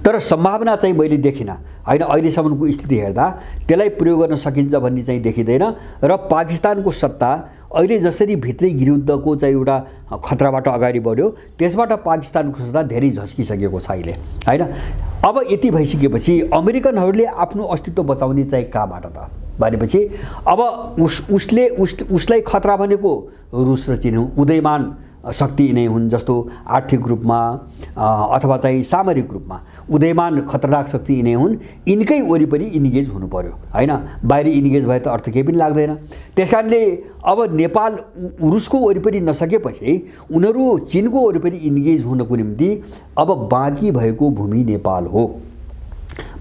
Speaker 1: तर सम्भावना चाहिँ मैले देखिनँ हैन। अहिलेसम्मको स्थिति हेर्दा त्यसलाई प्रयोग गर्न सकिन्छ भन्ने चाहिँ देखिँदैन र पाकिस्तानको सत्ता अहिले जसरी भित्रै गृहयुद्धको चाहिँ एउटा खतराबाट अगाडि बढ्यो, त्यसबाट पाकिस्तानको सत्ता धेरै झस्किसकेको छ अहिले हैन। अब यति भइसकेपछि अमेरिकनहरूले आफ्नो अस्तित्व बचाउने चाहिँ कहाँबाट त भनेपछि अब उसलाई खतरा भनेको रुस र चीन उदयमान शक्ति यिनै हुन्। जस्तो आर्थिक रूपमा अथवा चाहिँ सामरिक रूपमा उदयमान खतरनाक शक्ति यिनै हुन्। यिनकै वरिपरि इन्गेज हुनु पर्यो हैन। बाहिरी इन्गेज भए त अर्थ केही पनि लाग्दैन। त्यसकारणले अब नेपाल रुसको वरिपरि नसकेपछि उनीहरू चीनको वरिपरि इन्गेज हुनको निम्ति अब बाँकी भएको भूमि नेपाल हो।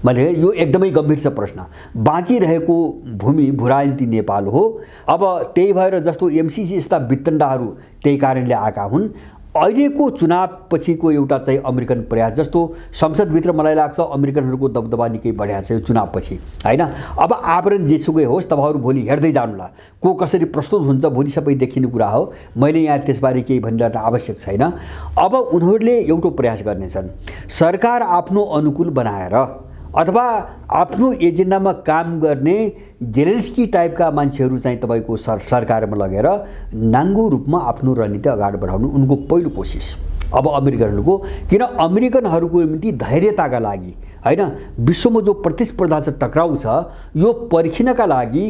Speaker 1: मैले यो एकदमै गम्भीर छ प्रश्न। बाँकी रहेको भूमि भूराजनीति नेपाल हो। अब त्यही भएर जस्तो एमसीसी जस्ता वितण्डाहरू त्यही कारणले आएका हुन्। अहिलेको चुनाव पछिको एउटा चाहिँ अमेरिकन प्रयास, जस्तो संसदभित्र मलाई लाग्छ अमेरिकनहरूको दबदबा निकै बढ्या छ यो चुनावपछि हैन। अब आवरण जेसुकै होस्, तपाईँहरू भोलि हेर्दै जानुला को कसरी प्रस्तुत हुन्छ, भोलि सबै देखिने कुरा हो। मैले यहाँ त्यसबारे केही भनिरहन आवश्यक छैन। अब उनीहरूले एउटा प्रयास गर्नेछन्, सरकार आफ्नो अनुकूल बनाएर अथवा आफ्नो एजेन्डामा काम गर्ने जेलेन्स्की टाइपका मान्छेहरू चाहिँ तपाईँको सरकारमा लगेर नाङ्गो रूपमा आफ्नो रणनीति अगाडि बढाउनु उनको पहिलो कोसिस अब अमेरिकनहरूको। किन अमेरिकनहरूको निम्ति धैर्यताका लागि हैन, विश्वमा जो प्रतिस्पर्धा छ, टक्राउ छ, यो पर्खिनका लागि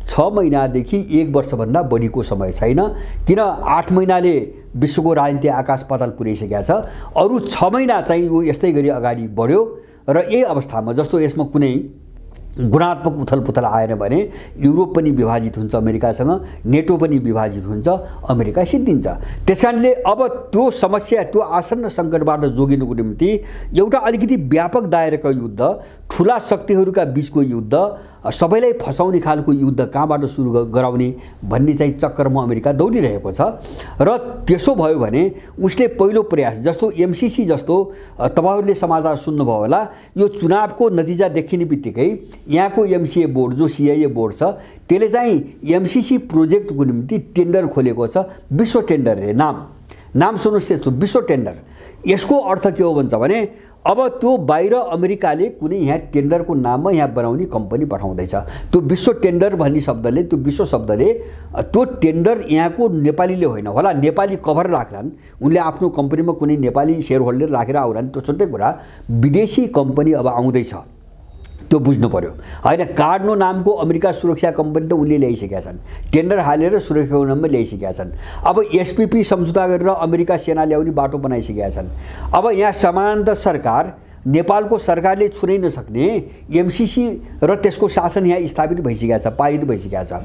Speaker 1: 6 महिनादेखि 1 वर्षभन्दा बढीको समय छैन। किन 8 महिनाले विश्वको राजनीति आकाश पाताल पुर्याइसकेका छ। अरू 6 महिना चाहिँ यो यस्तै गरी अगाडि बढ्यो र यही अवस्थामा जस्तो यसमा कुनै गुणात्मक उथलपुथल आएन भने युरोप पनि विभाजित हुन्छ अमेरिकासँग, नेटो पनि विभाजित हुन्छ, अमेरिका सिद्धिन्छ। त्यसकारणले अब त्यो समस्या, त्यो आसन्न सङ्कटबाट जोगिनुको निम्ति एउटा अलिकति व्यापक दायराको युद्ध, ठुला शक्तिहरूका बीचको युद्ध, सबैलाई फसाउने खालको युद्ध कहाँबाट सुरु गराउने भन्ने चाहिँ चक्करमा अमेरिका दौडिरहेको छ। र त्यसो भयो भने उसले पहिलो प्रयास, जस्तो एमसीसी जस्तो तपाईँहरूले समाचार सुन्नुभयो होला, यो चुनावको नतिजा देखिने बित्तिकै यहाँको एमसीए बोर्ड जो सीआईए बोर्ड छ त्यसले चाहिँ एमसीसी प्रोजेक्टको निम्ति टेन्डर खोलेको छ। विश्व टेन्डर रे नाम सुन्नुहोस्, त्यस्तो विश्व टेन्डर। यसको अर्थ के हो भन्छ भने अब त्यो बाहिर अमेरिकाले कुनै यहाँ टेन्डरको नाममा यहाँ बनाउने कम्पनी पठाउँदैछ। त्यो विश्व टेन्डर भन्ने शब्दले, त्यो विश्व शब्दले त्यो टेन्डर यहाँको नेपालीले होइन होला, नेपाली कभर राख्लान्, उनले आफ्नो कम्पनीमा कुनै नेपाली सेयर होल्डर राखेर आउलान्, त्यो छुट्टै कुरा। विदेशी कम्पनी अब आउँदैछ त्यो बुझ्नु पर्यो हैन। कार्डनो नामको अमेरिका सुरक्षा कम्पनी त उनले ल्याइसकेका छन्, टेन्डर हालेर सुरक्षाको नाममा ल्याइसकेका छन्। अब एसपीपी सम्झौता गरेर अमेरिका सेना ल्याउने बाटो बनाइसकेका छन्। अब यहाँ समानान्तर सरकार नेपालको सरकारले छुनै नसक्ने एमसीसी र त्यसको शासन यहाँ स्थापित भइसकेको छ, पारित भइसकेको छ।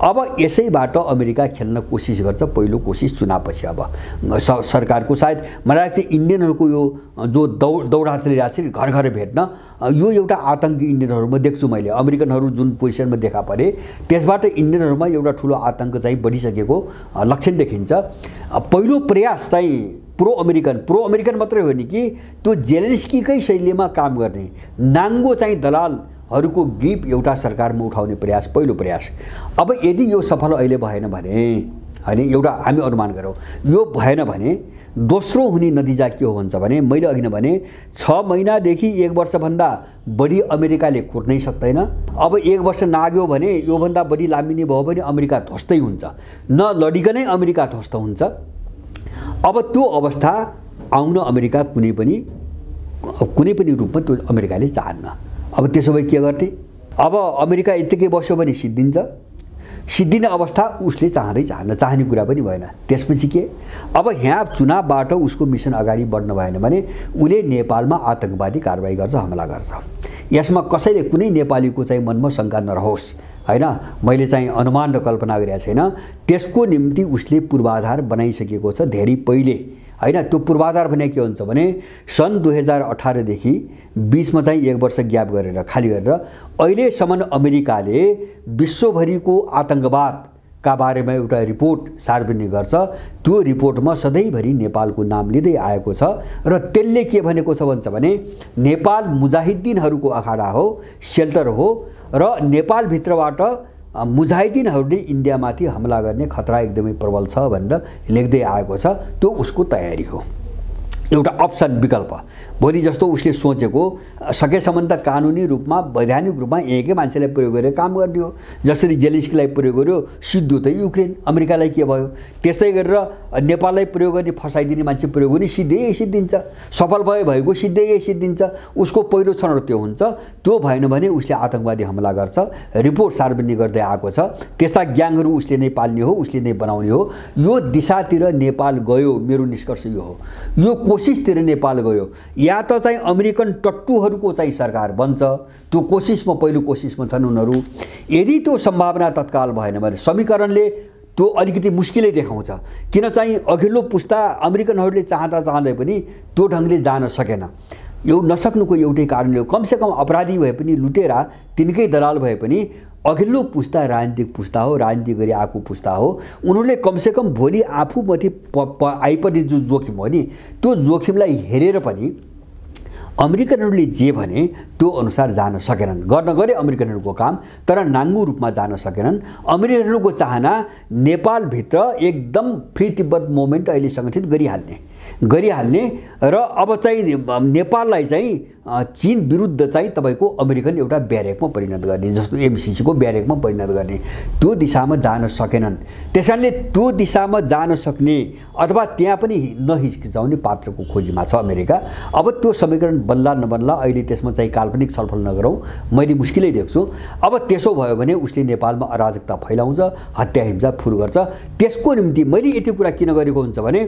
Speaker 1: अब यसैबाट अमेरिका खेल्न कोसिस गर्छ। पहिलो कोसिस चुनावपछि अब सरकारको सायद मलाई लाग्छ इन्डियनहरूको यो जो दौडा चलिरहेको छ घर घर भेट्न, यो एउटा आतंकी इन्डियनहरूमा देख्छु मैले। अमेरिकनहरू जुन पोजिसनमा देखा परे त्यसबाट इन्डियनहरूमा एउटा ठुलो आतंक चाहिँ बढिसकेको लक्षण देखिन्छ। पहिलो प्रयास चाहिँ प्रो अमेरिकन मात्रै हो नि कि त्यो जेलेन्स्कीकै शैलीमा काम गर्ने नाङ्गो चाहिँ दलालहरूको ग्रिप एउटा सरकारमा उठाउने प्रयास, पहिलो प्रयास। अब यदि यो सफल अहिले भएन भने हैन, एउटा हामी अनुमान गरौँ यो भएन भने दोस्रो हुने नतिजा के हो भन्छ भने, मैले अघि नै भने 6 महिनादेखि 1 वर्षभन्दा बढी अमेरिकाले कुर्नै सक्दैन। अब 1 वर्ष नाग्यो भने योभन्दा बढी लामिने भयो भने अमेरिका ध्वस्तै हुन्छ, नलडिकनै अमेरिका ध्वस्त हुन्छ। अब त्यो अवस्था आउन अमेरिका कुनै पनि रूपमा त्यो अमेरिकाले चाहन्न। अब त्यसो भए के गर्ने? अब अमेरिका यत्तिकै बस्यो भने सिद्धिने अवस्था उसले चाहने कुरा पनि भएन। त्यसपछि के? अब यहाँ चुनावबाट उसको मिसन अगाडि बढ्न भएन भने उसले नेपालमा आतंकवादी कारबाही गर्छ, हमला गर्छ। यसमा कसैले कुनै नेपालीको चाहिँ मनमा शङ्का नरहोस् हैन, मैले चाहिँ अनुमान र कल्पना गरेको छैन। त्यसको निम्ति उसले पूर्वाधार बनाइसकेको छ धेरै पहिले हैन। त्यो पूर्वाधार भने के हुन्छ भने सन् 2018 देखि 20 मा चाहिँ 1 वर्ष ग्याप गरेर खाली गरेर अहिलेसम्म अमेरिकाले विश्वभरिको आतंकवादका बारेमा एउटा रिपोर्ट सार्वजनिक गर्छ। त्यो रिपोर्टमा सधैँभरि नेपालको नाम लिँदै आएको छ र त्यसले के भनेको छ भन्छ भने नेपाल मुजाहिद्दिनहरूको अखाडा हो, सेल्टर हो र नेपालभित्रबाट मुजाहिद्दिनहरूले इन्डियामाथि हमला गर्ने खतरा एकदमै प्रबल छ भनेर लेख्दै आएको छ। त्यो उसको तयारी हो, एउटा अप्सन विकल्प। भोलि जस्तो उसले सोचेको सकेसम्म त कानुनी रूपमा वैधानिक रूपमा एकै मान्छेलाई प्रयोग गरेर काम गर्ने हो। जसरी जेलेन्स्कीलाई प्रयोग गर्यो सिद्धो त युक्रेन, अमेरिकालाई के भयो? त्यस्तै गरेर नेपाललाई प्रयोग गर्ने फसाइदिने मान्छे प्रयोग गर्ने सिद्धिन्छ, सफल भएको सिद्धिन्छ। उसको पहिलो छनौट त्यो हुन्छ। त्यो भएन भने उसले आतंकवादी हमला गर्छ, रिपोर्ट सार्वजनिक गर्दै आएको छ। त्यस्ता ग्याङहरू उसले नै पाल्ने हो, उसले नै बनाउने हो। यो दिशातिर नेपाल गयो, मेरो निष्कर्ष यो हो। यो कोसिसतिर नेपाल गयो, या त चाहिँ अमेरिकन टट्टुहरूको चाहिँ सरकार बन्छ। त्यो कोसिसमा पहिलो कोसिसमा छन् उनीहरू। यदि त्यो सम्भावना तत्काल भएन भने समीकरणले त्यो अलिकति मुस्किलै देखाउँछ। किन चाहिँ अघिल्लो पुस्ता अमेरिकनहरूले चाहँदै पनि त्यो ढङ्गले जान सकेन। यो नसक्नुको एउटै कारणले हो, कमसेकम अपराधी भए पनि लुटेरा तिनकै दलाल भए पनि अघिल्लो पुस्ता राजनीतिक पुस्ता हो, राजनीति गरी आएको पुस्ता हो। उनीहरूले कमसेकम भोलि आफूमाथि आइपर्ने जो जोखिम हो नि, त्यो जोखिमलाई हेरेर पनि अमेरिकनहरूले जे भने त्यो अनुसार जान सकेनन्। गर्न गरे अमेरिकनहरूको काम, तर नाङ्गो रूपमा जान सकेनन्। अमेरिकनहरूको चाहना नेपालभित्र एकदम फ्री तिब्बत मुभमेन्ट अहिले सङ्गठित गरिहाल्ने र अब चाहिँ नेपाललाई चाहिँ चीन विरुद्ध चाहिँ तपाईको अमेरिकन एउटा ब्यारेकमा परिणत गर्ने, जस्तो एमसीसीको ब्यारेकमा परिणत गर्ने, त्यो दिशामा जान सकेनन्। त्यसकारणले त्यो दिशामा जान सक्ने अथवा त्यहाँ पनि नहिचकिचाउने पात्रको खोजीमा छ अमेरिका। अब त्यो समीकरण बन्ला नबन्ला अहिले त्यसमा चाहिँ काल्पनिक छलफल नगरौँ, मैले मुस्किलै देख्छु। अब त्यसो भयो भने उसले नेपालमा अराजकता फैलाउँछ, हत्या हिंसा फुर गर्छ। त्यसको निम्ति मैले यति कुरा किन गरेको हुन्छ भने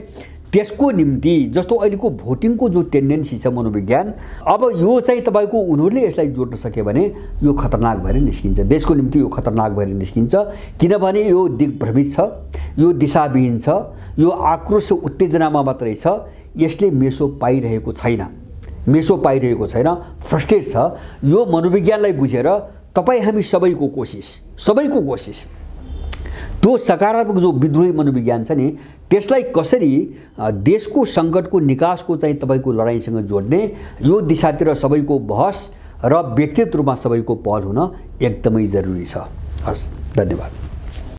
Speaker 1: त्यसको निम्ति जस्तो अहिलेको भोटिङको जो टेन्डेन्सी छ मनोविज्ञान, अब यो चाहिँ तपाईको उनीहरूले यसलाई जोड्न सक्यो भने यो खतरनाक भएर निस्किन्छ, देशको निम्ति यो खतरनाक भएर निस्किन्छ। किनभने यो दिग्भ्रमित छ, यो दिशाविहीन छ, यो आक्रोश उत्तेजनामा मात्रै छ। यसले मेसो पाइरहेको छैन, फ्रस्ट्रेट छ। यो मनोविज्ञानलाई बुझेर तपाईँ हामी सबैको कोसिस त्यो सकारात्मक जो विद्रोही मनोविज्ञान छ नि, त्यसलाई कसरी देशको सङ्कटको निकासको चाहिँ तपाईको लडाइँसँग जोड्ने, यो दिशातिर सबैको बहस र व्यक्तिगत रूपमा सबैको पहल हुन एकदमै जरुरी छ। हस्, धन्यवाद।